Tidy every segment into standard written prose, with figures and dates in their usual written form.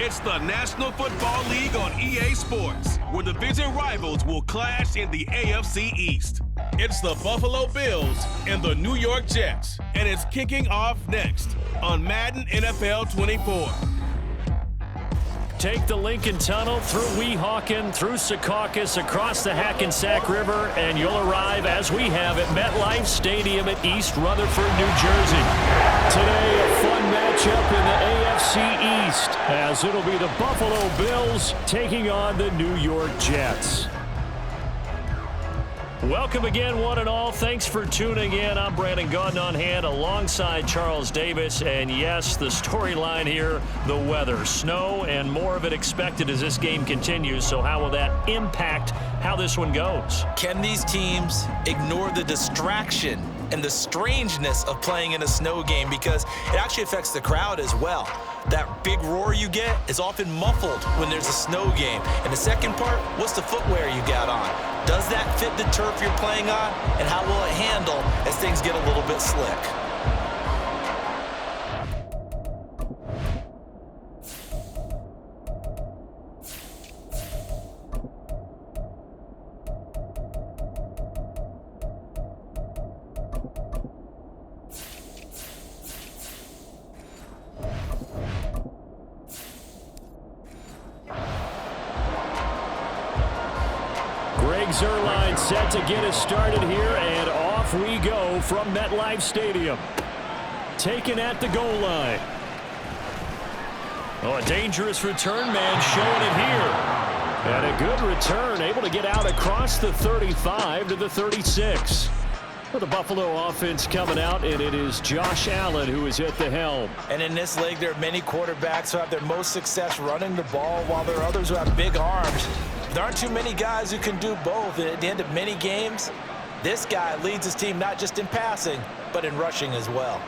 It's the National Football League on EA Sports, where division rivals will clash in the AFC East. It's the Buffalo Bills and the New York Jets, and it's kicking off next on Madden NFL 24. Take the Lincoln Tunnel through Weehawken, through Secaucus, across the Hackensack River, and you'll arrive, as we have, at MetLife Stadium at East Rutherford, New Jersey. Today, a fun matchup in the AFC East, as it'll be the Buffalo Bills taking on the New York Jets. Welcome again, one and all. Thanks for tuning in. I'm Brandon Gaudin on hand alongside Charles Davis. And yes, the storyline here, the weather. Snow and more of it expected as this game continues. So how will that impact how this one goes? Can these teams ignore the distraction and the strangeness of playing in a snow game? Because it actually affects the crowd as well. That big roar you get is often muffled when there's a snow game. And the second part, what's the footwear you got on? Does that fit the turf you're playing on? And how will it handle as things get a little bit slick? Zerline set to get us started here, and off we go from MetLife Stadium. Taken at the goal line. Oh, a dangerous return man showing it here. And a good return, able to get out across the 35 to the 36. For the Buffalo offense coming out, and it is Josh Allen who is at the helm. And in this league, there are many quarterbacks who have their most success running the ball, while there are others who have big arms. There aren't too many guys who can do both. And at the end of many games, this guy leads his team not just in passing, but in rushing as well.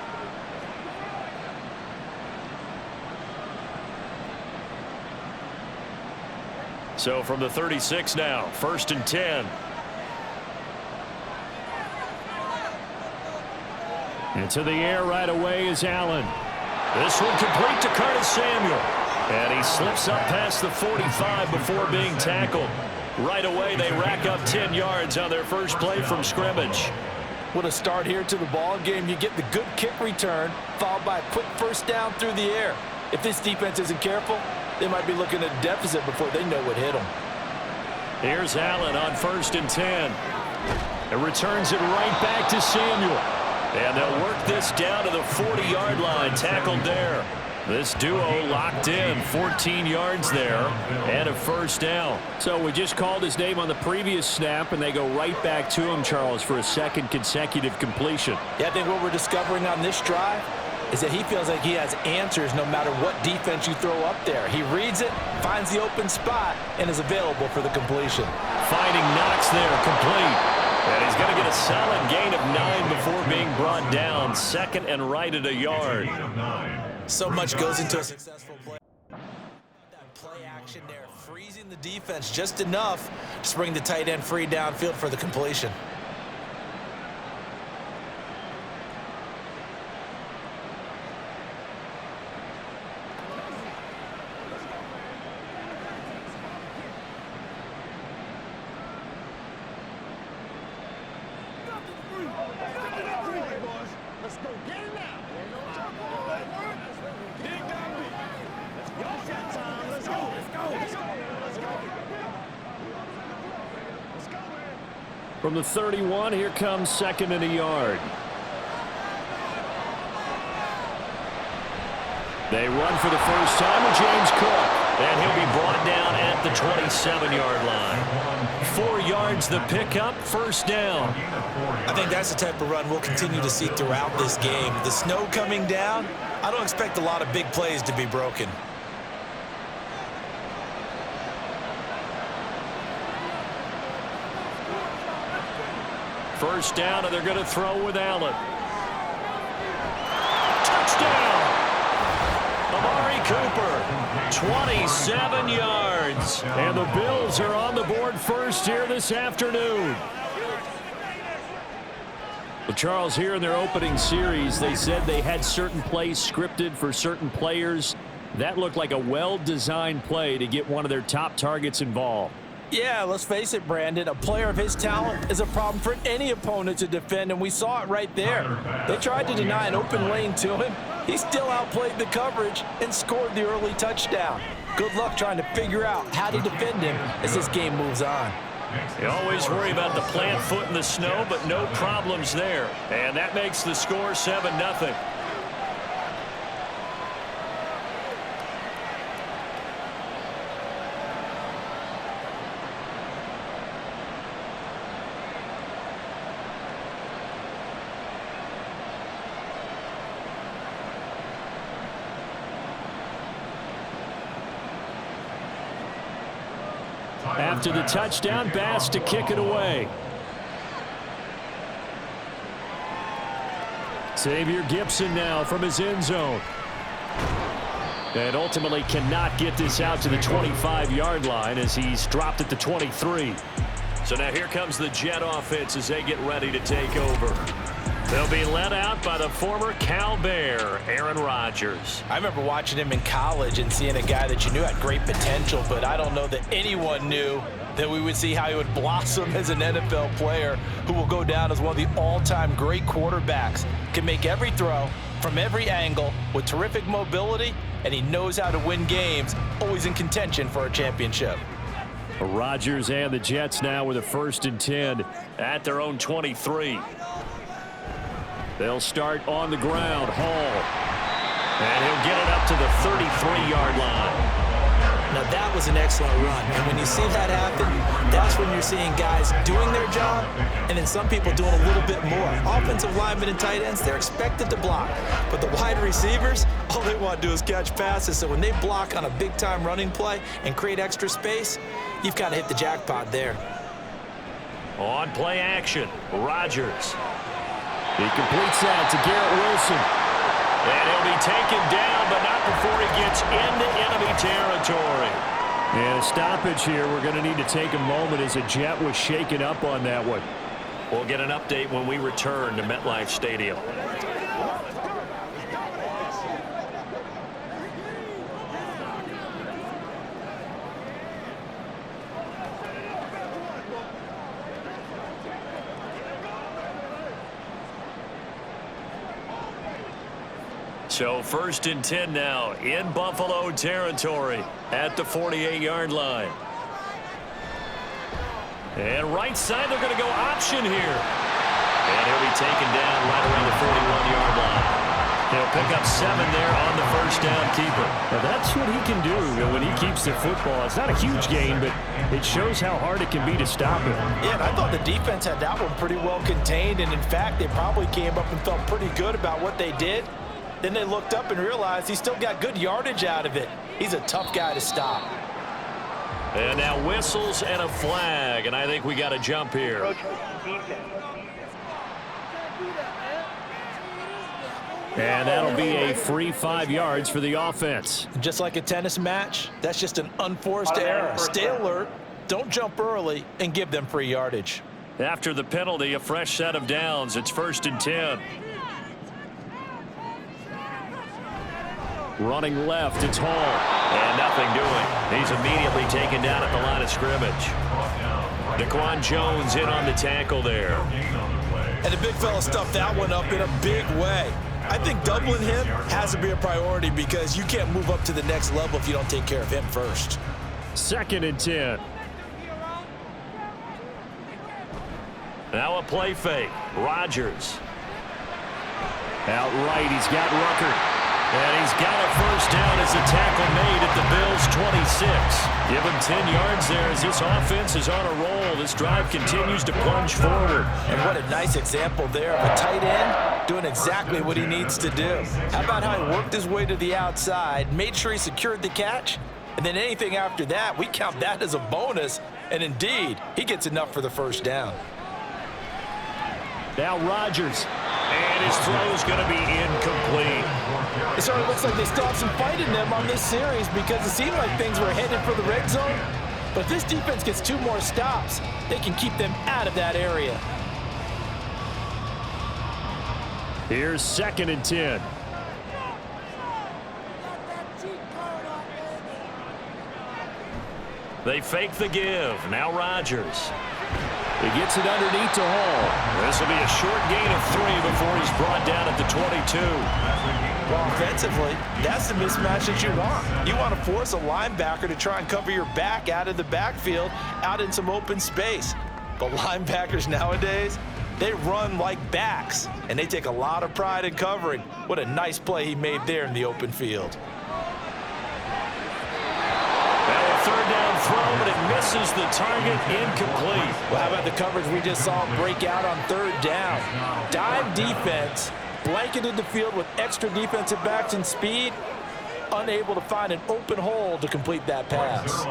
So from the 36 now, 1st and 10. Into the air right away is Allen. This one complete to Curtis Samuel. And he slips up past the 45 before being tackled. Right away, they rack up 10 yards on their first play from scrimmage. What a start here to the ball game. You get the good kick return, followed by a quick first down through the air. If this defense isn't careful, they might be looking at a deficit before they know what hit them. Here's Allen on 1st and 10. And returns it right back to Samuel. And they'll work this down to the 40-yard line, tackled there. This duo locked in, 14 yards there, and a first down. So we just called his name on the previous snap, and they go right back to him, Charles, for a second consecutive completion. Yeah, I think what we're discovering on this drive is that he feels like he has answers no matter what defense you throw up there. He reads it, finds the open spot, and is available for the completion. Finding Knox there, complete. And he's going to get a solid gain of 9 before being brought down. 2nd and right at a yard. So much goes into a successful play. That play action there, freezing the defense just enough to bring the tight end free downfield for the completion. From the 31, here comes 2nd and a yard. They run for the first time with James Cook. And he'll be brought down at the 27-yard line. 4 yards the pickup, first down. I think that's the type of run we'll continue to see throughout this game. The snow coming down, I don't expect a lot of big plays to be broken. First down, and they're going to throw with Allen. Touchdown! Amari Cooper, 27 yards. And the Bills are on the board first here this afternoon. Well, Charles, here in their opening series, they said they had certain plays scripted for certain players. That looked like a well-designed play to get one of their top targets involved. Yeah, let's face it, Brandon. A player of his talent is a problem for any opponent to defend, and we saw it right there. They tried to deny an open lane to him. He still outplayed the coverage and scored the early touchdown. Good luck trying to figure out how to defend him as this game moves on. You always worry about the plant foot in the snow, but no problems there. And that makes the score 7-0. After the touchdown, Bass to kick it away. Xavier Gipson now from his end zone. And ultimately cannot get this out to the 25-yard line as he's dropped at the 23. So now here comes the Jet offense as they get ready to take over. They'll be led out by the former Cal Bear, Aaron Rodgers. I remember watching him in college and seeing a guy that you knew had great potential, but I don't know that anyone knew that we would see how he would blossom as an NFL player who will go down as one of the all-time great quarterbacks. Can make every throw from every angle with terrific mobility, and he knows how to win games, always in contention for a championship. Rodgers and the Jets now with a 1st and 10 at their own 23. They'll start on the ground. Hall. And he'll get it up to the 33-yard line. Now that was an excellent run. And when you see that happen, that's when you're seeing guys doing their job and then some people doing a little bit more. Offensive linemen and tight ends, they're expected to block. But the wide receivers, all they want to do is catch passes. So when they block on a big-time running play and create extra space, you've kind of hit the jackpot there. On play action, Rodgers. He completes that to Garrett Wilson. And he'll be taken down, but not before he gets into enemy territory. And a stoppage here. We're going to need to take a moment as a Jet was shaken up on that one. We'll get an update when we return to MetLife Stadium. So 1st and 10 now in Buffalo territory at the 48-yard line. And right side, they're going to go option here. And he'll be taken down right around the 41-yard line. He'll pick up 7 there on the 1st down keeper. Now that's what he can do when he keeps the football. It's not a huge gain, but it shows how hard it can be to stop him. Yeah, and I thought the defense had that one pretty well contained. And in fact, they probably came up and felt pretty good about what they did. Then they looked up and realized he still got good yardage out of it. He's a tough guy to stop. And now whistles and a flag, and I think we got a jump here. And that'll be a free 5 yards for the offense. Just like a tennis match, that's just an unforced error. Stay alert, don't jump early, and give them free yardage. After the penalty, a fresh set of downs. It's 1st and 10. Running left, it's Hall. And nothing doing. He's immediately taken down at the line of scrimmage. Daquan Jones in on the tackle there. And the big fella stuffed that one up in a big way. I think doubling him has to be a priority because you can't move up to the next level if you don't take care of him first. 2nd and 10. Now a play fake. Rodgers. Out right, he's got Ruckert. And he's got a 1st down as the tackle made at the Bills' 26. Give him 10 yards there as this offense is on a roll. This drive continues to plunge forward. And what a nice example there of a tight end doing exactly what he needs to do. How about how he worked his way to the outside, made sure he secured the catch, and then anything after that, we count that as a bonus. And indeed, he gets enough for the 1st down. Now Rodgers. And his throw is going to be incomplete. It sort of looks like they still have some fight in them on this series because it seemed like things were headed for the red zone. But if this defense gets 2 more stops, they can keep them out of that area. Here's 2nd and 10. They fake the give. Now Rodgers. He gets it underneath to Hall. This will be a short gain of 3 before he's brought down at the 22. Well, offensively, that's the mismatch that you want. You want to force a linebacker to try and cover your back out of the backfield, out in some open space. But linebackers nowadays, they run like backs, and they take a lot of pride in covering. What a nice play he made there in the open field. Third down throw, but it misses the target, incomplete. Well, how about the coverage we just saw break out on third down? Dime defense, blanketed the field with extra defensive backs and speed, unable to find an open hole to complete that pass.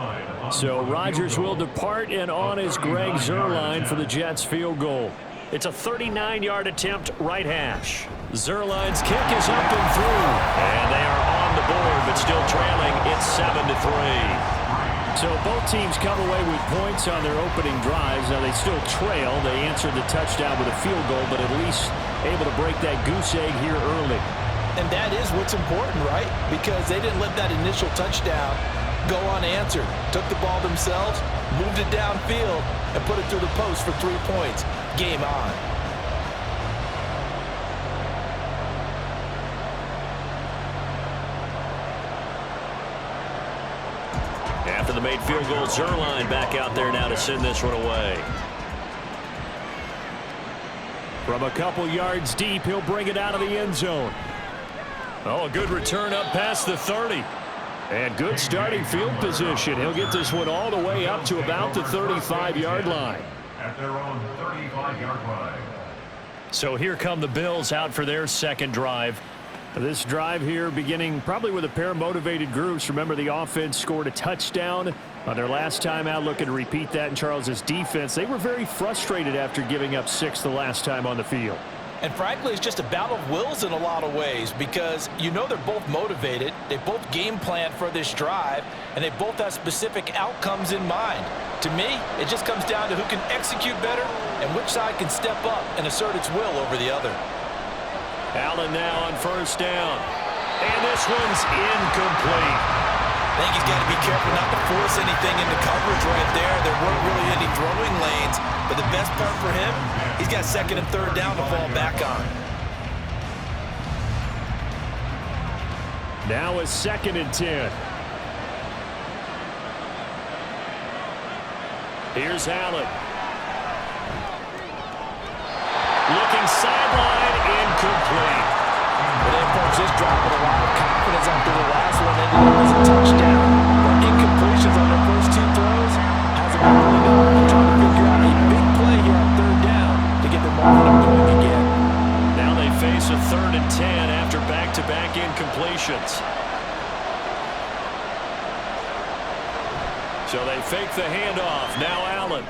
So Rodgers will depart, and on is Greg Zuerlein for the Jets field goal. It's a 39-yard attempt, right hash. Zuerlein's kick is up and through, and they are on the board, but still trailing. It's 7-3. So both teams come away with points on their opening drives. Now they still trail. They answered the touchdown with a field goal, but at least able to break that goose egg here early. And that is what's important, right? Because they didn't let that initial touchdown go unanswered. Took the ball themselves, moved it downfield, and put it through the post for 3 points. Game on. After the made field goal, Zuerlein back out there now to send this one away. From a couple yards deep, he'll bring it out of the end zone. Oh, a good return up past the 30. And good starting field position. He'll get this one all the way up to about the 35-yard line. At their own 35-yard line. So here come the Bills out for their second drive. This drive here beginning probably with a pair of motivated groups. Remember, the offense scored a touchdown on their last time out. Looking to repeat that in Charles's defense. They were very frustrated after giving up 6 the last time on the field. And frankly, it's just a battle of wills in a lot of ways because you know they're both motivated. They both game plan for this drive, and they both have specific outcomes in mind. To me, it just comes down to who can execute better and which side can step up and assert its will over the other. Allen now on first down. And this one's incomplete. I think he's got to be careful not to force anything into coverage right there. There weren't really any throwing lanes, but the best part for him, he's got second and third down to fall back on. Now a 2nd and 10. Here's Allen. Looking sideline, incomplete. But they approach this drive with a lot of confidence after the last one ended up as a touchdown. But incompletions on their first 2 throws hasn't been really done. They're trying to figure out a big play here on third down to get their momentum going again. Now they face a 3rd and 10 after back-to-back incompletions. So they fake the handoff. Now Allen.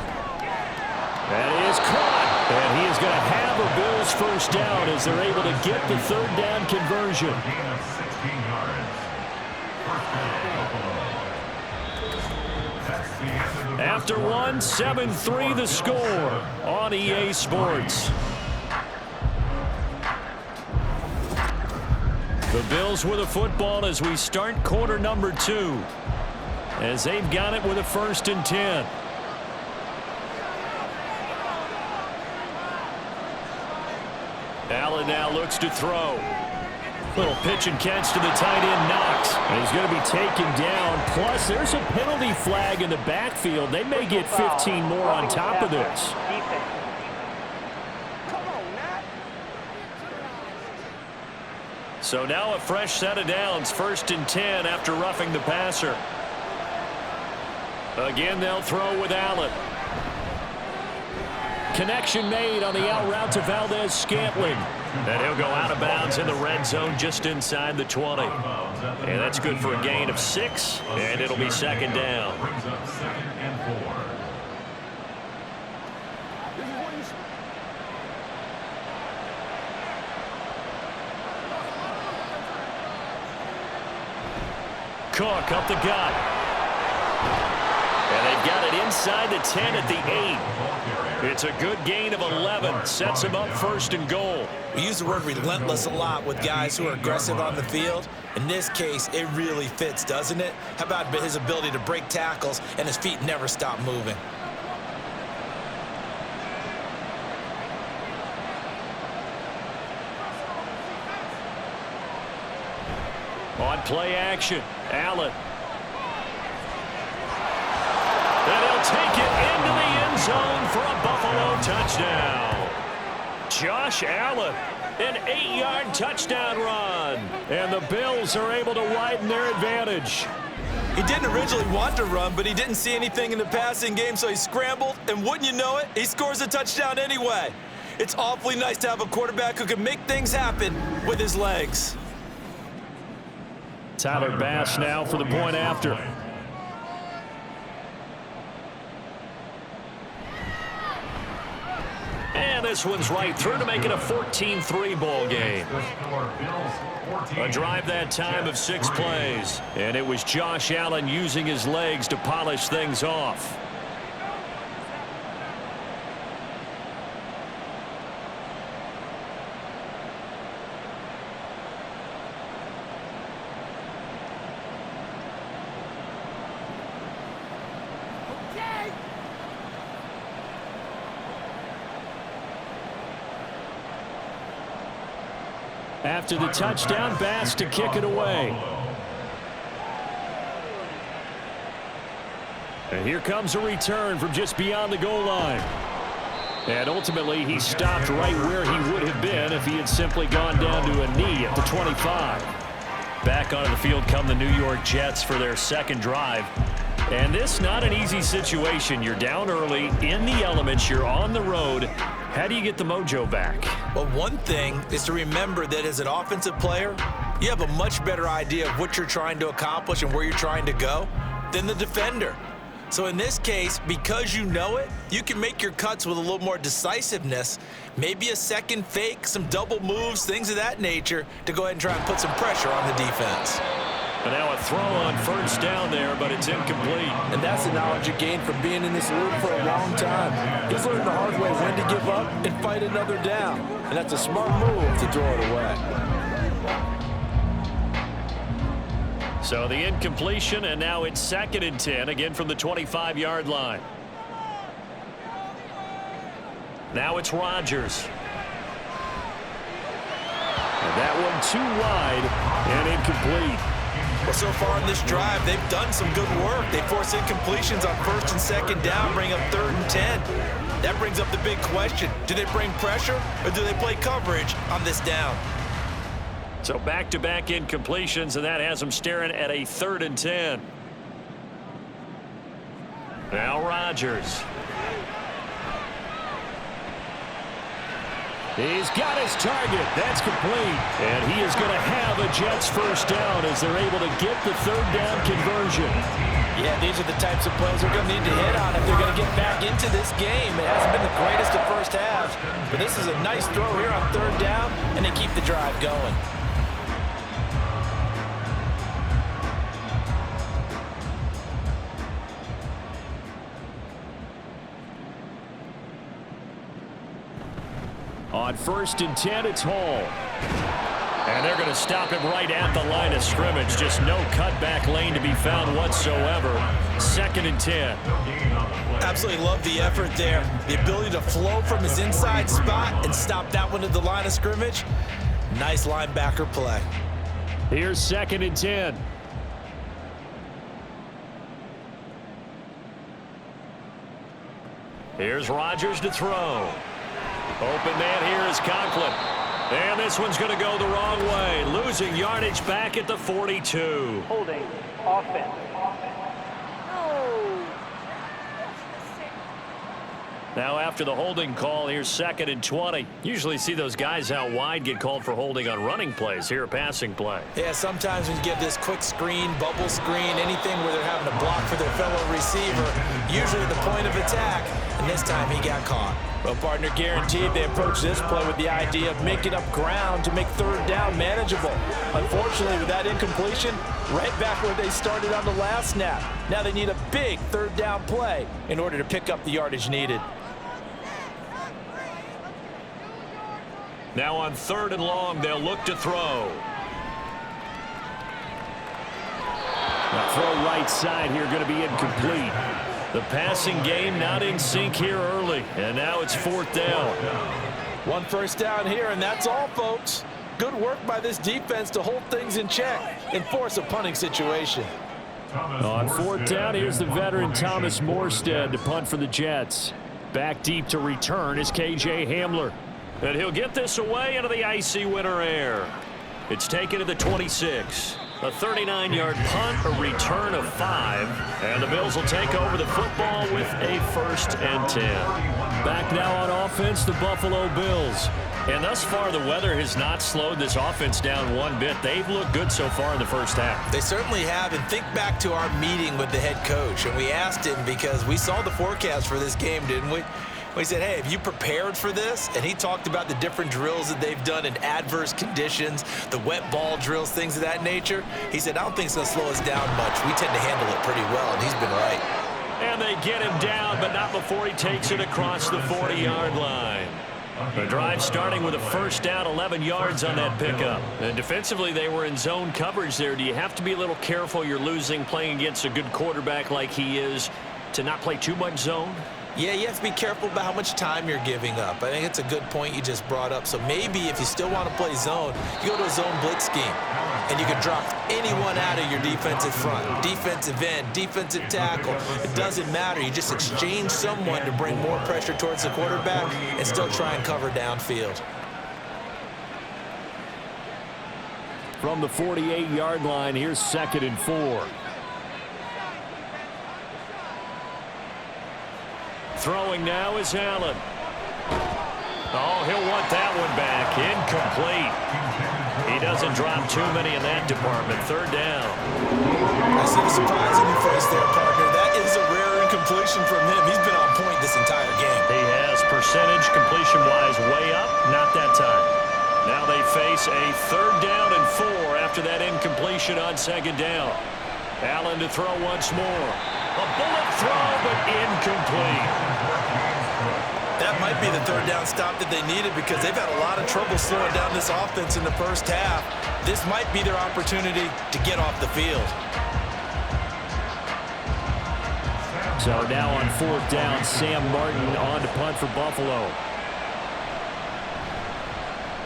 That is caught. And he is going to have a Bills first down as they're able to get the 3rd down conversion. After one, 7-3 the score on EA Sports. The Bills with a football as we start quarter number 2. As they've got it with a 1st and 10. Allen now looks to throw. Little pitch and catch to the tight end, Knox. And he's going to be taken down. Plus, there's a penalty flag in the backfield. They may get 15 more on top of this. So now a fresh set of downs. 1st and 10 after roughing the passer. Again, they'll throw with Allen. Connection made on the out route to Valdez-Scantling. And he'll go out of bounds in the red zone just inside the 20. And that's good for a gain of 6, and it'll be 2nd down. Cook up the gut. And they've got it inside the 10 at the 8. It's a good gain of 11. Sets him up 1st and goal. We use the word relentless a lot with guys who are aggressive on the field. In this case, it really fits, doesn't it? How about his ability to break tackles and his feet never stop moving? On play action, Allen. And he'll take it into the end zone for a Buffalo touchdown. Josh Allen, an 8-yard touchdown run. And the Bills are able to widen their advantage. He didn't originally want to run, but he didn't see anything in the passing game, so he scrambled, and wouldn't you know it, he scores a touchdown anyway. It's awfully nice to have a quarterback who can make things happen with his legs. Tyler Bass now for the point after. And this one's right through to make it a 14-3 ball game. A drive that time of 6 plays. And it was Josh Allen using his legs to polish things off. After the touchdown, Bass to kick it away. And here comes a return from just beyond the goal line. And ultimately, he stopped right where he would have been if he had simply gone down to a knee at the 25. Back onto the field come the New York Jets for their 2nd drive. And this not an easy situation. You're down early, in the elements, you're on the road. How do you get the mojo back? Well, one thing is to remember that as an offensive player, you have a much better idea of what you're trying to accomplish and where you're trying to go than the defender. So in this case, because you know it, you can make your cuts with a little more decisiveness, maybe a second fake, some double moves, things of that nature, to go ahead and try and put some pressure on the defense. And now a throw on 1st down there, but it's incomplete. And that's the knowledge you gain from being in this league for a long time. He's learned the hard way when to give up and fight another down. And that's a smart move to throw it away. So the incompletion, and now it's 2nd and 10, again from the 25-yard line. Now it's Rodgers. And that one too wide and incomplete. Well, so far in this drive, they've done some good work. They force incompletions on 1st and 2nd down, bring up 3rd and 10. That brings up the big question. Do they bring pressure or do they play coverage on this down? So back-to-back incompletions, and that has them staring at a 3rd and 10. Now Rodgers. He's got his target. That's complete. And he is going to have a Jets 1st down as they're able to get the 3rd down conversion. Yeah, these are the types of plays they're going to need to hit on if they're going to get back into this game. It hasn't been the greatest of first halves, but this is a nice throw here on 3rd down, and they keep the drive going. On 1st and 10, it's Hall. And they're going to stop him right at the line of scrimmage. Just no cutback lane to be found whatsoever. 2nd and 10. Absolutely love the effort there. The ability to flow from his inside spot and stop that one at the line of scrimmage. Nice linebacker play. Here's 2nd and 10. Here's Rodgers to throw. Open man here is Conklin. And this one's going to go the wrong way. Losing yardage back at the 42. Holding offense. Now after the holding call, here's 2nd and 20. Usually see those guys out wide get called for holding on running plays. Here a passing play. Yeah, sometimes when you get this quick screen, bubble screen, anything where they're having to block for their fellow receiver, usually the point of attack, and this time he got caught. Well, partner, guaranteed they approach this play with the idea of making up ground to make 3rd down manageable. Unfortunately, with that incompletion, right back where they started on the last snap. Now they need a big 3rd down play in order to pick up the yardage needed. Now on 3rd and long, they'll look to throw. The throw right side here going to be incomplete. The passing game not in sync here early, and now it's 4th down. 1 first down here, and that's all, folks. Good work by this defense to hold things in check and force a punting situation. On 4th down, here's the veteran Thomas Morstead to punt for the Jets. Back deep to return is K.J. Hamler. And he'll get this away into the icy winter air. It's taken to the 26. A 39-yard punt, a return of 5. And the Bills will take over the football with a 1st and 10. Back now on offense, the Buffalo Bills. And thus far, the weather has not slowed this offense down one bit. They've looked good so far in the first half. They certainly have. And think back to our meeting with the head coach. And we asked him, because we saw the forecast for this game, didn't we? We said, hey, have you prepared for this? And he talked about the different drills that they've done in adverse conditions, the wet ball drills, things of that nature. He said, I don't think it's going to slow us down much. We tend to handle it pretty well, and he's been right. And they get him down, but not before he takes it across the 40-yard line. The drive starting with a 1st down, 11 yards on that pickup. And defensively, they were in zone coverage there. Do you have to be a little careful? You're losing, playing against a good quarterback like he is, to not play too much zone? Yeah, you have to be careful about how much time you're giving up. I think it's a good point you just brought up. So maybe if you still want to play zone, you go to a zone blitz scheme. And you can drop anyone out of your defensive front. Defensive end, defensive tackle. It doesn't matter. You just exchange someone to bring more pressure towards the quarterback and still try and cover downfield. From the 48-yard line, here's 2nd and 4. Throwing now is Allen. Oh, he'll want that one back. Incomplete. He doesn't drop too many in that department. 3rd down. I see the surprise in your face there, partner. That is a rare incompletion from him. He's been on point this entire game. He has percentage completion-wise way up. Not that time. Now they face a 3rd down and 4 after that incompletion on 2nd down. Allen to throw once more. A bullet throw, but incomplete. That might be the 3rd down stop that they needed, because they've had a lot of trouble slowing down this offense in the first half. This might be their opportunity to get off the field. So now on 4th down, Sam Martin on to punt for Buffalo.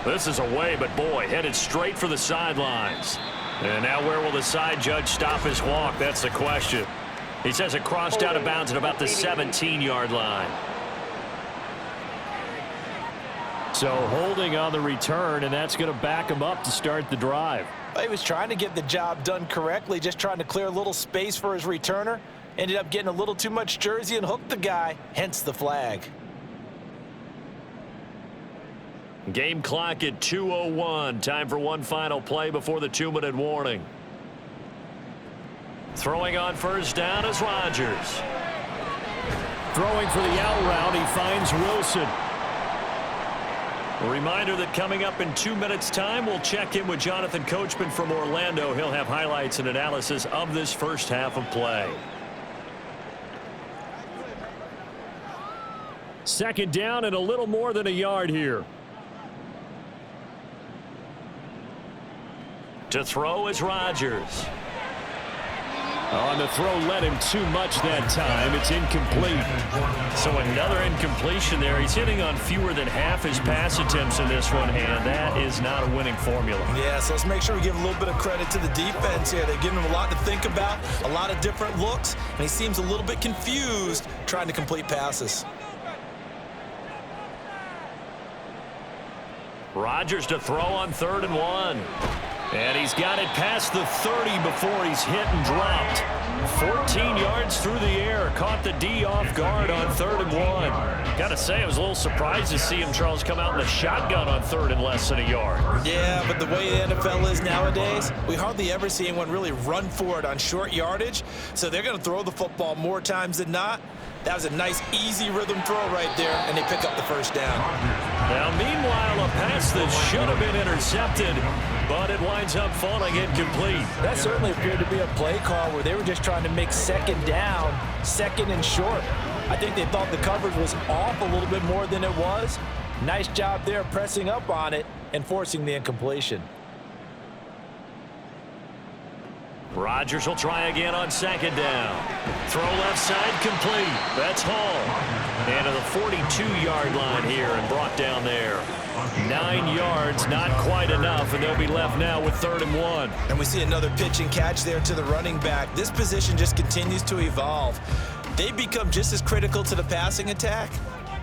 This is away, but boy, headed straight for the sidelines. And now where will the side judge stop his walk? That's the question. He says it crossed out of bounds at about the 17-yard line. So holding on the return, and that's going to back him up to start the drive. He was trying to get the job done correctly, just trying to clear a little space for his returner. Ended up getting a little too much jersey and hooked the guy, hence the flag. Game clock at 2:01. Time for one final play before the 2-minute warning. Throwing on 1st down is Rodgers. Throwing for the out route, he finds Wilson. A reminder that coming up in 2 minutes' time, we'll check in with Jonathan Coachman from Orlando. He'll have highlights and analysis of this first half of play. 2nd down and a little more than a yard here. To throw is Rodgers. On the throw, led him too much that time. It's incomplete. So another incompletion there. He's hitting on fewer than half his pass attempts in this one, and that is not a winning formula. Yeah, so let's make sure we give a little bit of credit to the defense here. They've given him a lot to think about, a lot of different looks, and he seems a little bit confused trying to complete passes. Rodgers to throw on 3rd and 1. And he's got it past the 30 before he's hit and dropped. 14 yards through the air. Caught the D off guard on 3rd and 1. Got to say, I was a little surprised to see him, Charles, come out in the shotgun on 3rd and less than a yard. Yeah, but the way the NFL is nowadays, we hardly ever see anyone really run for it on short yardage. So they're going to throw the football more times than not. That was a nice, easy rhythm throw right there, and they pick up the 1st down. Now, meanwhile, a pass that should have been intercepted, but it winds up falling incomplete. That certainly appeared to be a play call where they were just trying to make 2nd down, 2nd and short. I think they thought the coverage was off a little bit more than it was. Nice job there pressing up on it and forcing the incompletion. Rodgers will try again on second down. Throw left side complete. That's Hall. And to the 42-yard line here and brought down there. 9 yards, not quite enough, and they'll be left now with 3rd and 1. And we see another pitch and catch there to the running back. This position just continues to evolve. They become just as critical to the passing attack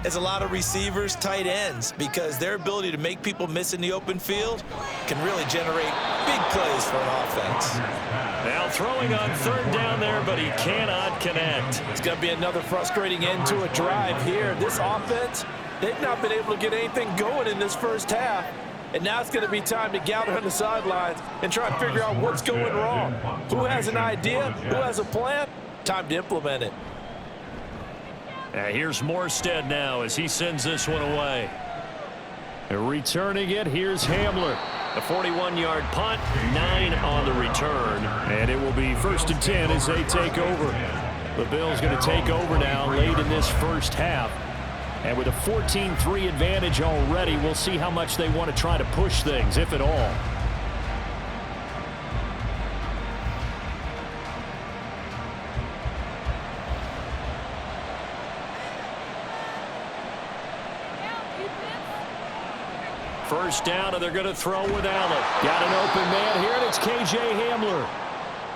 as a lot of receivers, tight ends, because their ability to make people miss in the open field can really generate big plays for an offense. Now throwing on 3rd down there, but he cannot connect. It's going to be another frustrating end to a drive here. This offense, they've not been able to get anything going in this first half. And now it's going to be time to gather on the sidelines and try and figure out what's going wrong. Who has an idea? Who has a plan? Time to implement it. Here's Morstead now as he sends this one away. Returning it, here's Hamler. A 41-yard punt, 9 on the return. And it will be 1st and 10 as they take over. The Bills going to take over now late in this first half. And with a 14-3 advantage already, we'll see how much they want to try to push things, if at all. First down, and they're going to throw with Allen. Got an open man here, and it's K.J. Hamler.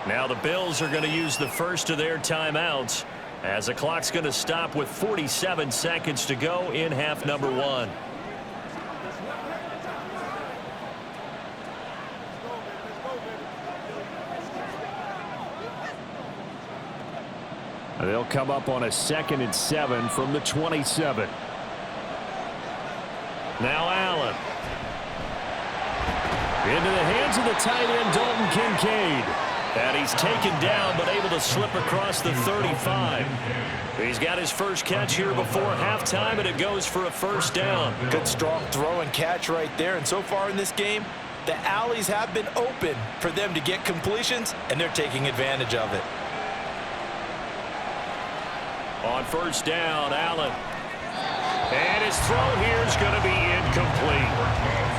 Now the Bills are going to use the first of their timeouts as the clock's going to stop with 47 seconds to go in half number 1. They'll come up on a 2nd and 7 from the 27. Now Allen. Into the hands of the tight end, Dalton Kincaid. And he's taken down, but able to slip across the 35. He's got his first catch here before halftime, and it goes for a first down. Good, strong throw and catch right there. And so far in this game, the alleys have been open for them to get completions, and they're taking advantage of it. On first down, Allen. And his throw here is going to be incomplete.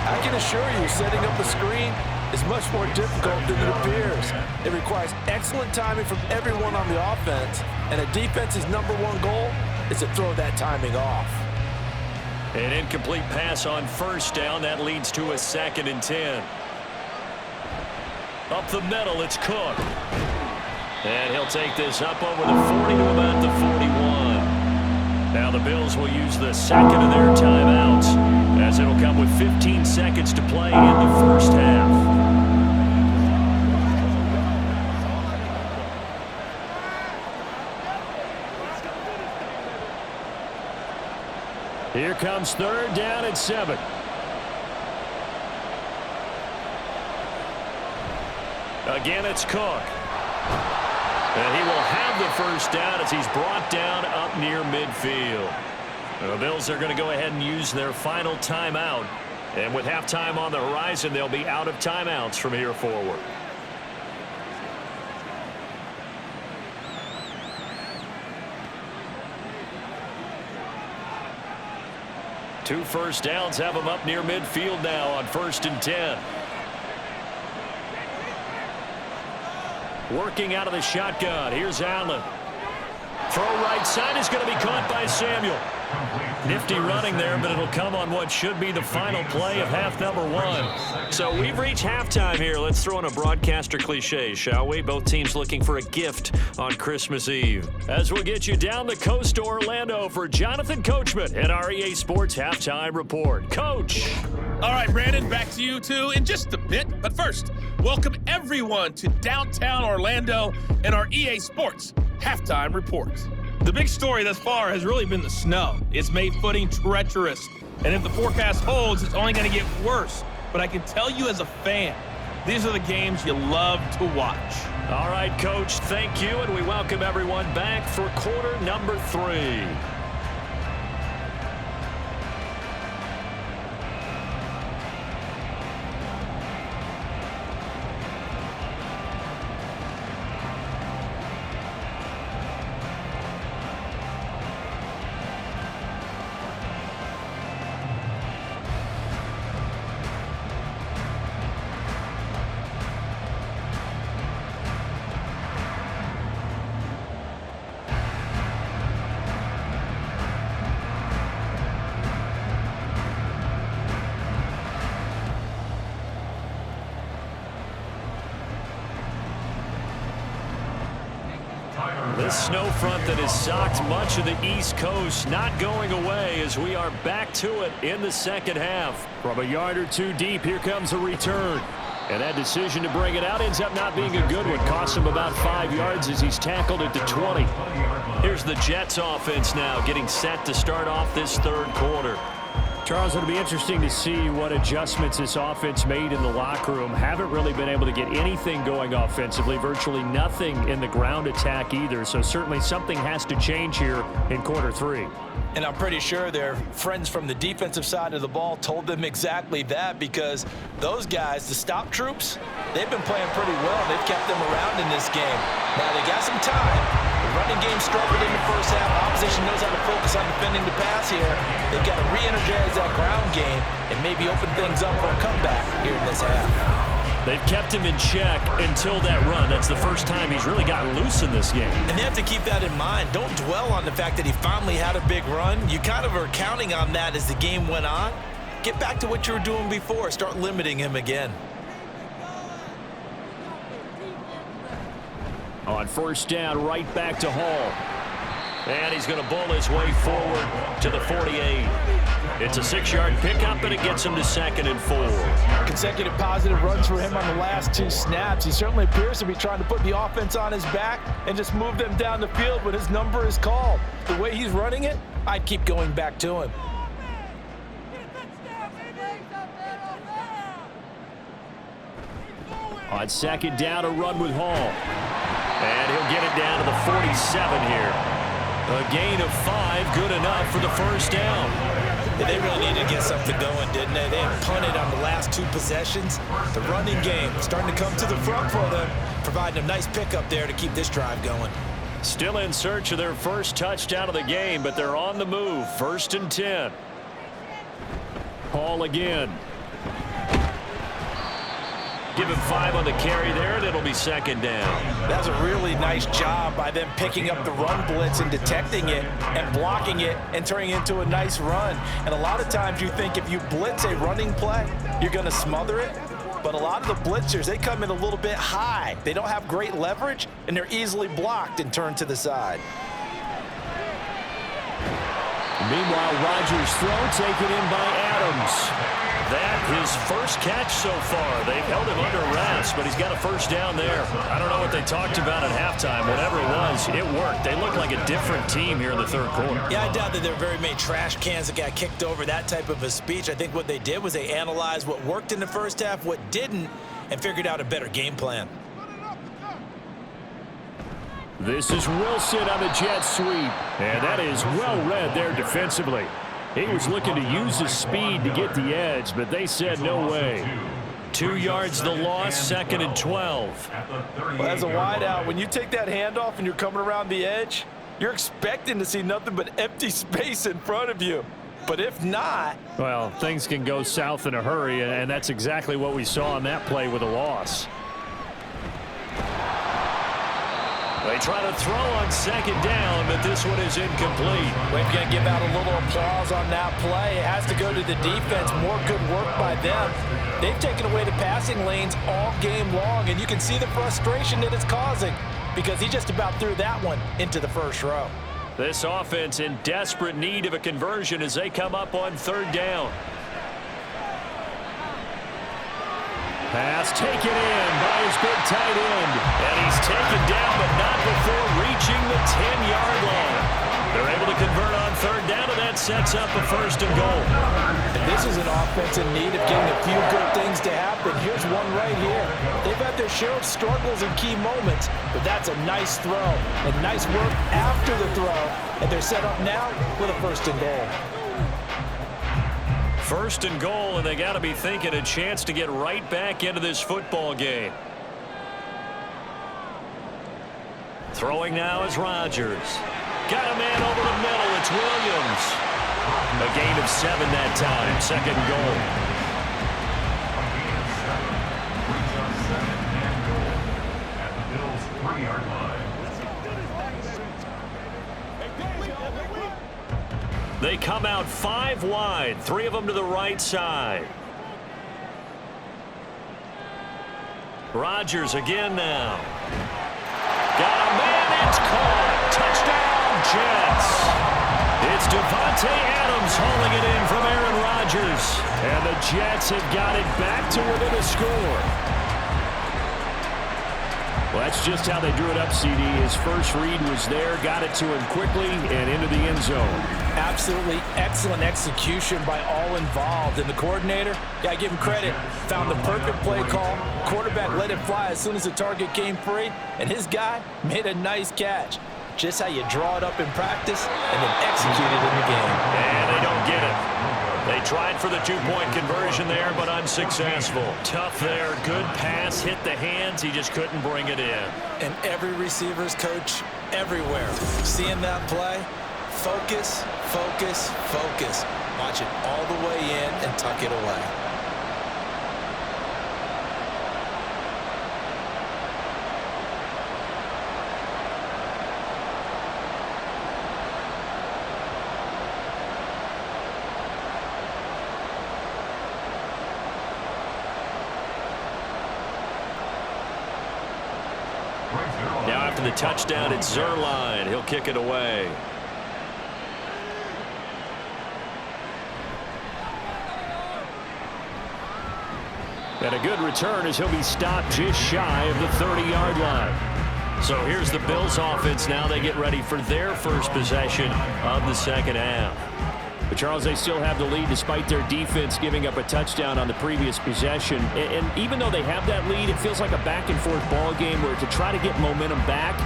I can assure you, setting up a screen is much more difficult than it appears. It requires excellent timing from everyone on the offense, and a defense's #1 goal is to throw that timing off. An incomplete pass on first down. That leads to a 2nd and 10. Up the middle, it's Cook. And he'll take this up over the 40 to about the 41. Now the Bills will use the 2nd of their timeouts as it'll come with 15 seconds to play in the first half. Here comes 3rd down and 7. Again, it's Cook. And he will have the first down as he's brought down up near midfield. The Bills are going to go ahead and use their final timeout. And with halftime on the horizon, they'll be out of timeouts from here forward. Two first downs have them up near midfield now on 1st and 10. Working out of the shotgun. Here's Allen. Throw right side is going to be caught by Samuel. Nifty running there, but it'll come on what should be the final play of half number 1. So we've reached halftime here. Let's throw in a broadcaster cliche, shall we? Both teams looking for a gift on Christmas Eve. As we'll get you down the coast to Orlando for Jonathan Coachman and our EA Sports Halftime Report. Coach. All right, Brandon, back to you two in just a bit. But first, welcome everyone to downtown Orlando and our EA Sports Halftime Report. The big story thus far has really been the snow. It's made footing treacherous, and if the forecast holds, it's only going to get worse. But I can tell you as a fan, these are the games you love to watch. All right, Coach, thank you, and we welcome everyone back for quarter number 3. This snow front that has socked much of the East Coast not going away as we are back to it in the second half. From a yard or two deep, here comes a return. And that decision to bring it out ends up not being a good one. Costs him about 5 yards as he's tackled at the 20. Here's the Jets offense now getting set to start off this third quarter. Charles, it'll be interesting to see what adjustments this offense made in the locker room. Haven't really been able to get anything going offensively, virtually nothing in the ground attack either. So certainly something has to change here in quarter three. And I'm pretty sure their friends from the defensive side of the ball told them exactly that, because those guys, the stop troops, they've been playing pretty well. They've kept them around in this game. Now they got some time. The running game struggled in the first half. Opposition knows how to focus on defending the pass here. They've got to re-energize that ground game and maybe open things up for a comeback here in this half. They've kept him in check until that run. That's the first time he's really gotten loose in this game. And they have to keep that in mind. Don't dwell on the fact that he finally had a big run. You kind of are counting on that as the game went on. Get back to what you were doing before. Start limiting him again. On first down, right back to Hall. And he's going to bull his way forward to the 48. It's a 6-yard pickup, and it gets him to 2nd and 4. Consecutive positive runs for him on the last 2 snaps. He certainly appears to be trying to put the offense on his back and just move them down the field when his number is called. The way he's running it, I'd keep going back to him. On second down, a run with Hall. And he'll get it down to the 47 here. A gain of 5, good enough for the first down. Yeah, they really needed to get something going, didn't they? They had punted on the last 2 possessions. The running game starting to come to the front for them, providing a nice pickup there to keep this drive going. Still in search of their first touchdown of the game, but they're on the move. 1st and 10. Hall again. Give him 5 on the carry there, and it'll be 2nd down. That's a really nice job by them picking up the run blitz and detecting it and blocking it and turning it into a nice run. And a lot of times you think if you blitz a running play, you're going to smother it. But a lot of the blitzers, they come in a little bit high. They don't have great leverage, and they're easily blocked and turned to the side. Meanwhile, Rodgers' throw taken in by Adams. That his first catch so far. They've held him under arrest, but he's got a first down there. I don't know what they talked about at halftime. Whatever it was, it worked. They look like a different team here in the third quarter. Yeah, I doubt that there were very many trash cans that got kicked over, that type of a speech. I think what they did was they analyzed what worked in the first half, what didn't, and figured out a better game plan. This is Wilson on the jet sweep, and that is well read there defensively. He was looking to use his speed to get the edge, but they said no way. 2 yards the loss, 2nd and 12. Well, as a wideout, when you take that handoff and you're coming around the edge, you're expecting to see nothing but empty space in front of you. But if not... well, things can go south in a hurry, and that's exactly what we saw on that play with a loss. They try to throw on 2nd down, but this one is incomplete. We're going to give out a little applause on that play. It has to go to the defense. More good work by them. They've taken away the passing lanes all game long, and you can see the frustration that it's causing because he just about threw that one into the first row. This offense in desperate need of a conversion as they come up on 3rd down. Pass taken in by his big tight end. And he's taken down, but not before reaching the 10-yard line. They're able to convert on 3rd down, and that sets up a 1st and goal. And this is an offense in need of getting a few good things to happen. Here's one right here. They've had their share of struggles in key moments, but that's a nice throw. And nice work after the throw. And they're set up now with a 1st and goal. 1st and goal, and they got to be thinking a chance to get right back into this football game. Throwing now is Rodgers. Got a man over the middle. It's Williams. A gain of 7 that time. 2nd and goal. They come out 5 wide, 3 of them to the right side. Rodgers again now. Got a man, it's caught. Jets. It's Davante Adams hauling it in from Aaron Rodgers. And the Jets have got it back to within a score. Well, that's just how they drew it up, CD. His first read was there, got it to him quickly, and into the end zone. Absolutely excellent execution by all involved. And the coordinator, yeah, give him credit, found the perfect play call. Quarterback let it fly as soon as the target came free, and his guy made a nice catch. Just how you draw it up in practice and then execute it in the game. And they don't get it. They tried for the two-point conversion there, but unsuccessful. Tough there. Good pass. Hit the hands. He just couldn't bring it in. And every receiver's coach everywhere. Seeing that play, focus, focus, focus. Watch it all the way in and tuck it away. Now after the touchdown, it's Zerline. He'll kick it away. And a good return as he'll be stopped just shy of the 30-yard line. So here's the Bills offense now. They get ready for their first possession of the second half. But, Charles, they still have the lead despite their defense giving up a touchdown on the previous possession. And even though they have that lead, it feels like a back-and-forth ball game where to try to get momentum back,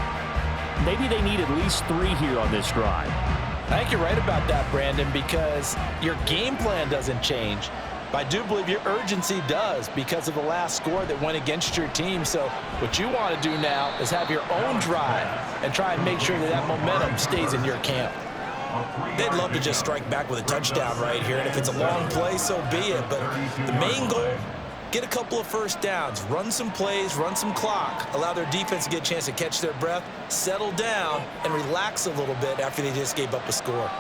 maybe they need at least 3 here on this drive. I think you're right about that, Brandon, because your game plan doesn't change. But I do believe your urgency does because of the last score that went against your team. So what you want to do now is have your own drive and try and make sure that that momentum stays in your camp. They'd love to just strike back with a touchdown right here, and if it's a long play, so be it. But the main goal, get a couple of first downs, run some plays, run some clock, allow their defense to get a chance to catch their breath, settle down, and relax a little bit after they just gave up a score.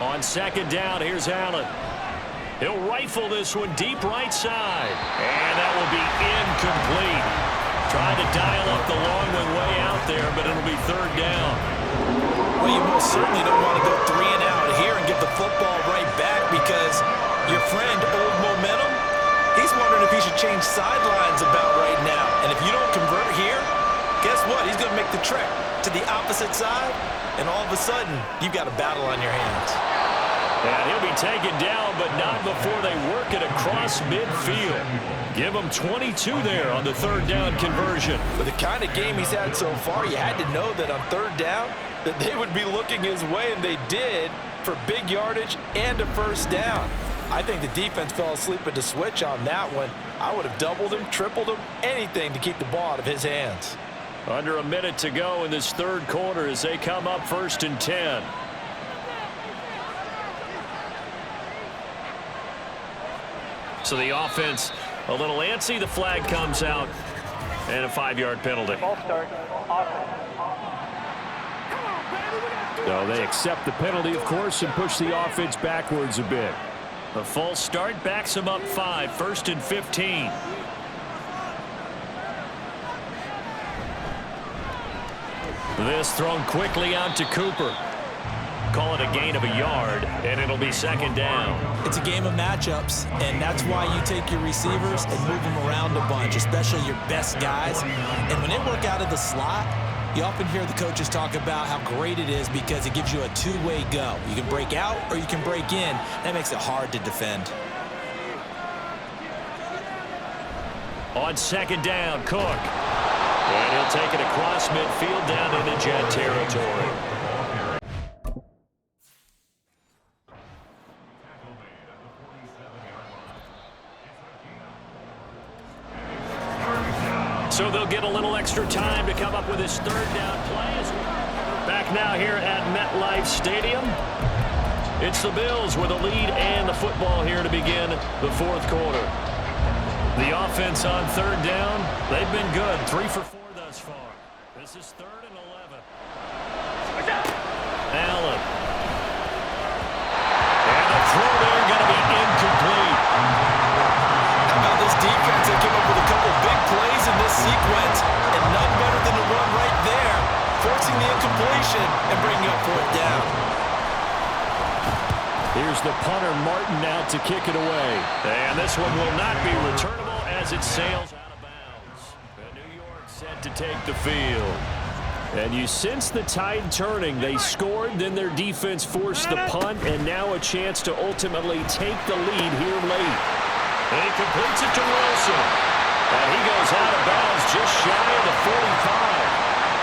On second down, here's Allen. He'll rifle this one deep right side, and that will be incomplete. Trying to dial up the long one way out there, but it'll be third down. Well, you most certainly don't want to go 3 and out here and get the football right back because your friend, Old Momentum, he's wondering if he should change sidelines about right now. And if you don't convert here, guess what? He's going to make the trek to the opposite side, and all of a sudden, you've got a battle on your hands. And he'll be taken down, but not before they work it across midfield. Give him 22 there on the third down conversion. For the kind of game he's had so far, you had to know that on third down that they would be looking his way, and they did for big yardage and a first down. I think the defense fell asleep at the switch on that one. I would have doubled him, tripled him, anything to keep the ball out of his hands. Under a minute to go in this third quarter as they come up 1st and 10. So the offense a little antsy. The flag comes out and a 5-yard penalty. So they accept the penalty, of course, and push the offense backwards a bit. The false start backs them up 5, 1st and 15. This thrown quickly out to Cooper. Call it a gain of a yard, and it'll be second down. It's a game of matchups, and that's why you take your receivers and move them around a bunch, especially your best guys. And when they work out of the slot, you often hear the coaches talk about how great it is because it gives you a two-way go. You can break out or you can break in. That makes it hard to defend. On second down, Cook. And he'll take it across midfield down into Jet territory. So they'll get a little extra time to come up with his third down play. Back now here at MetLife Stadium. It's the Bills with a lead and the football here to begin the fourth quarter. The offense on third down, they've been good. 3 for 4 thus far. This is 3rd and 11. Allen. And the throw there going to be incomplete. How about this defense? They came up with a couple big plays and bring up fourth down. Here's the punter, Martin, out to kick it away. And this one will not be returnable as it sails out of bounds. New York set to take the field. And you sense the tide turning. They scored, then their defense forced the punt, and now a chance to ultimately take the lead here late. And he completes it to Wilson. And he goes out of bounds just shy of the 45.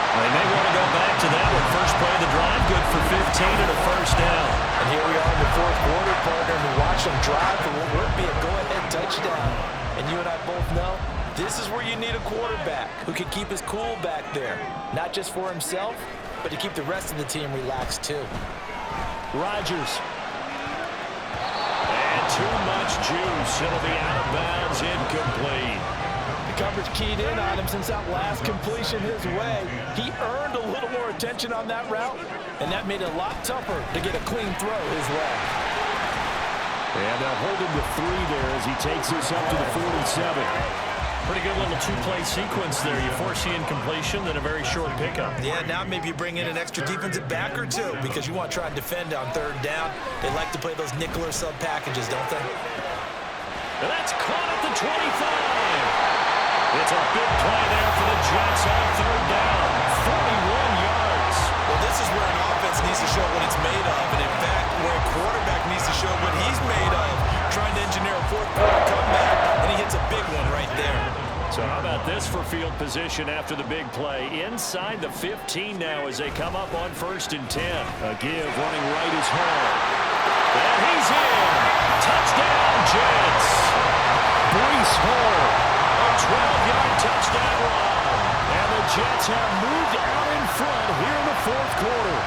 They may want to go back to that one. First play of the drive, good for 15 and a first down. And here we are in the fourth quarter, partner, and we watch them drive for what would be a go-ahead touchdown. And you and I both know this is where you need a quarterback who can keep his cool back there. Not just for himself, but to keep the rest of the team relaxed too. Rodgers. And too much juice. It'll be out of bounds, incomplete. The coverage keyed in on him since that last completion his way. He earned a little more attention on that route, and that made it a lot tougher to get a clean throw his way. And they'll hold him to 3 there as he takes this up to the 47. Pretty good little two-play sequence there. You force the incompletion, then a very short pickup. Yeah, now maybe you bring in an extra defensive back or two because you want to try and defend on third down. They like to play those nickel or sub packages, don't they? And that's caught at the 25. It's a big play there for the Jets on third down. 41 yards. Well, this is where an offense needs to show what it's made of, and in fact, where a quarterback needs to show what he's made of. Trying to engineer a fourth quarter comeback, and he hits a big one right there. So how about this for field position after the big play? Inside the 15 now as they come up on 1st and 10. A give running right is Hall. And he's in. Touchdown, Jets. Breece Hall. A 12-yard touchdown run. And the Jets have moved out in front here in the fourth quarter.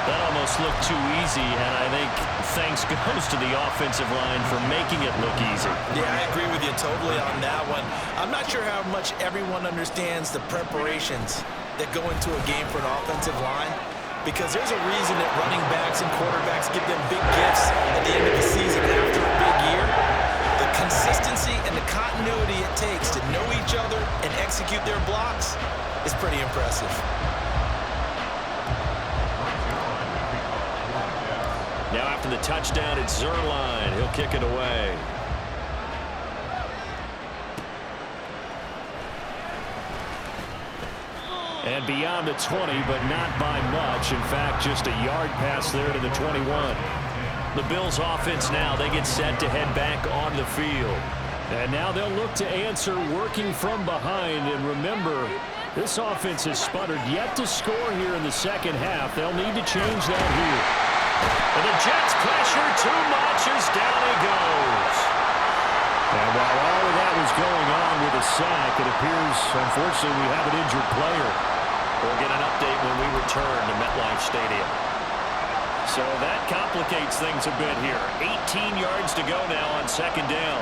That almost looked too easy, and I think thanks goes to the offensive line for making it look easy. Yeah, I agree with you totally on that one. I'm not sure how much everyone understands the preparations that go into a game for an offensive line, because there's a reason that running backs and quarterbacks give them big gifts at the end of the season after a big year. The consistency and the continuity it takes to know each other and execute their blocks is pretty impressive. Now after the touchdown, it's Zerline. He'll kick it away. And beyond the 20, but not by much. In fact, just a yard pass there to the 21. The Bills offense now, they get set to head back on the field. And now they'll look to answer working from behind. And remember, this offense has sputtered yet to score here in the second half. They'll need to change that here. And the Jets pressure too much as down he goes. And while all of that was going on with a sack, it appears, unfortunately, we have an injured player. We'll get an update when we return to MetLife Stadium. So that complicates things a bit here. 18 yards to go now on second down.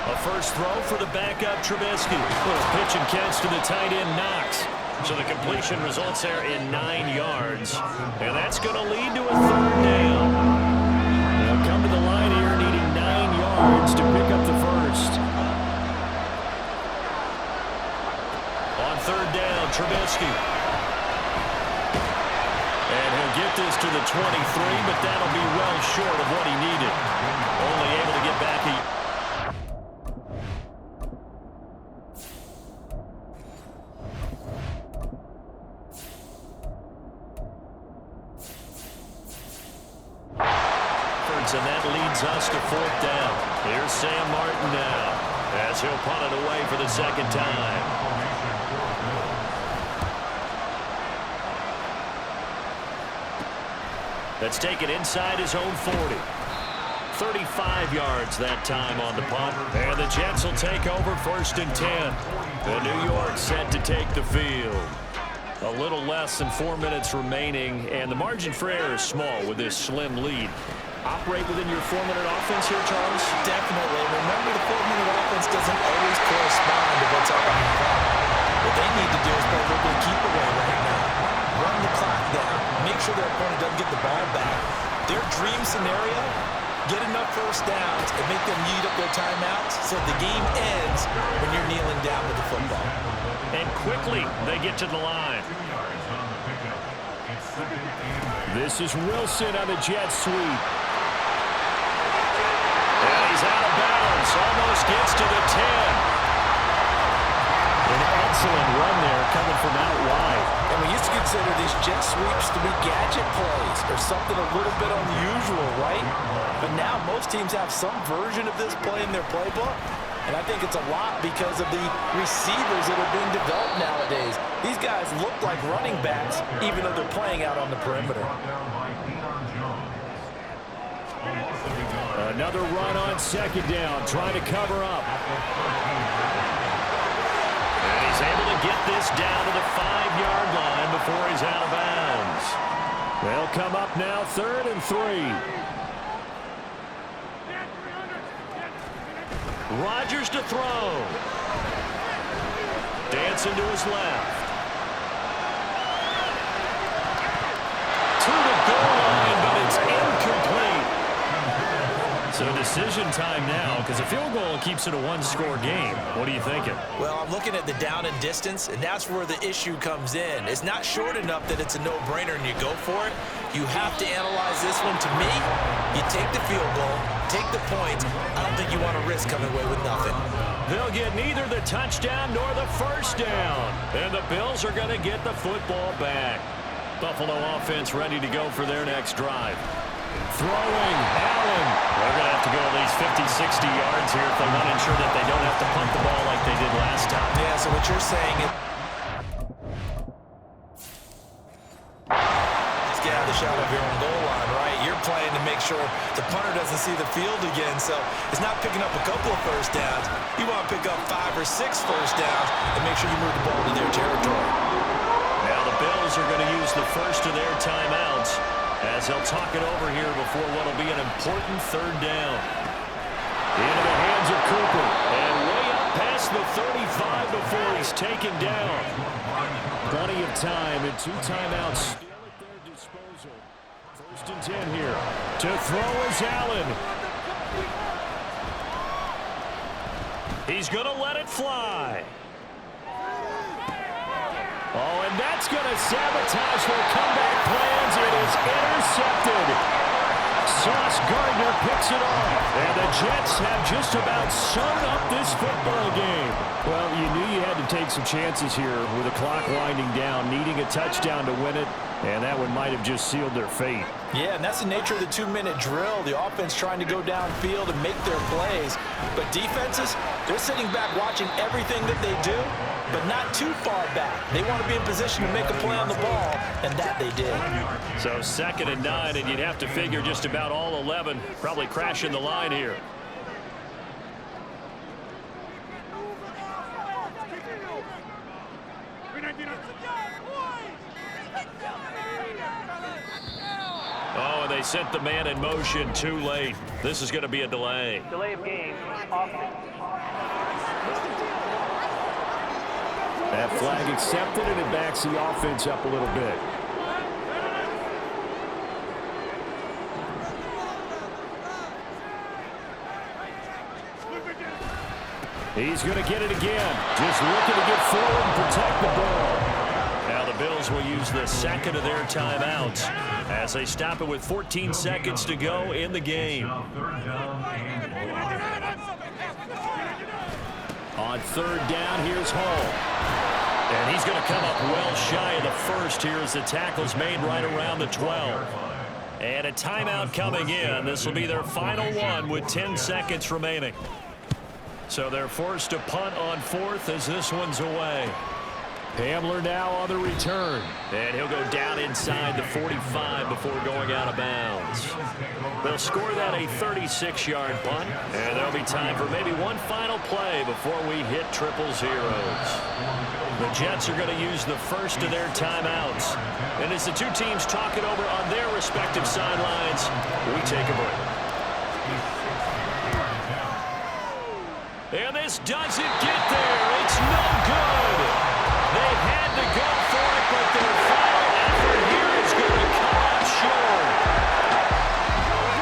A first throw for the backup Trubisky. Little pitch and catch to the tight end Knox. So the completion results there in 9 yards. And that's going to lead to a third down. They'll come to the line here needing 9 yards to pick up the first. On third down, Trubisky. And he'll get this to the 23, but that'll be well short of what he needed. Only able to get back and that leads us to fourth down. Here's Sam Martin now as he'll punt it away for the second time. Let's take it inside his own 40. 35 yards that time on the punt. And the Jets will take over 1st and 10. The New York set to take the field. A little less than 4 minutes remaining, and the margin for error is small with this slim lead. Operate within your 4-minute offense here, Charles? Definitely. Remember, the 4-minute offense doesn't always correspond to what's up on the clock. What they need to do is play a little bit of keep away right now. Run the clock down. Make sure their opponent doesn't get the ball back. Their dream scenario, get enough first downs and make them eat up their timeouts so the game ends when you're kneeling down with the football. And quickly, they get to the line. 2 yards on the pickup. It's This is Wilson on the jet sweep. And he's out of bounds. Almost gets to the 10. An excellent run there coming from out wide. And we used to consider these jet sweeps to be gadget plays or something a little bit unusual, right? But now most teams have some version of this play in their playbook. And I think it's a lot because of the receivers that are being developed nowadays. These guys look like running backs even though they're playing out on the perimeter. Another run on second down, trying to cover up. And he's able to get this down to the 5-yard line before he's out of bounds. They'll come up now 3rd and 3. Rodgers to throw. Dancing to his left. To the goal line, but it's incomplete. So decision time now, because a field goal keeps it a one-score game. What are you thinking? Well, I'm looking at the down and distance, and that's where the issue comes in. It's not short enough that it's a no-brainer and you go for it. You have to analyze this one. To me, you take the field goal, take the points. I don't think you want to risk coming away with nothing. They'll get neither the touchdown nor the first down. And the Bills are going to get the football back. Buffalo offense ready to go for their next drive. Throwing, Allen. They're going to have to go at least 50, 60 yards here if they want to ensure that they don't have to punt the ball like they did last time. Yeah, so what you're saying is let's get out of the shot of your own goal line, right? You're playing to make sure the punter doesn't see the field again, so it's not picking up a couple of first downs. You want to pick up 5 or 6 first downs and make sure you move the ball to their territory. Now the Bills are going to use the first of their timeouts as they'll talk it over here before what will be an important 3rd down. Into the hands of Cooper. And way up past the 35 before he's taken down. Plenty of time and 2 timeouts still at their disposal. 1st and 10 here. To throw is Allen. He's going to let it fly. Oh, and that's going to sabotage their comeback plans. It is intercepted. Sauce Gardner picks it off. And the Jets have just about sewn up this football game. Well, you knew you had to take some chances here with the clock winding down, needing a touchdown to win it. And that one might have just sealed their fate. Yeah, and that's the nature of the 2-minute drill. The offense trying to go downfield and make their plays. But defenses, they're sitting back watching everything that they do, but not too far back. They want to be in position to make a play on the ball, and that they did. So 2nd and 9, and you'd have to figure just about all 11 probably crashing the line here. Oh, and they sent the man in motion too late. This is going to be a delay. Delay of game. Offense. That flag accepted, and it backs the offense up a little bit. He's going to get it again. Just looking to get forward and protect the ball. Now the Bills will use the 2nd of their timeouts as they stop it with 14 seconds to go in the game. On 3rd down, here's Hall. And he's going to come up well shy of the first here as the tackle's made right around the 12. And a timeout coming in. This will be their final one with 10 seconds remaining. So they're forced to punt on 4th as this one's away. Hamler now on the return. And he'll go down inside the 45 before going out of bounds. They'll score that a 36-yard punt. And there'll be time for maybe one final play before we hit triple zeros. The Jets are going to use the first of their timeouts. And as the two teams talk it over on their respective sidelines, we take a break. And this doesn't get there. It's no good. They had to go for it, but their final effort here is going to come up short.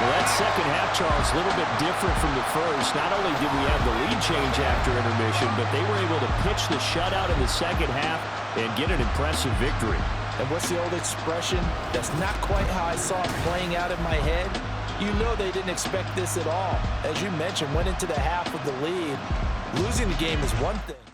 Well, that second half, Charles, a little bit different from the first. Not only did we have the lead change after intermission, but they were able to pitch the shutout in the second half and get an impressive victory. And what's the old expression? That's not quite how I saw it playing out in my head. You know they didn't expect this at all. As you mentioned, went into the half with the lead. Losing the game is one thing.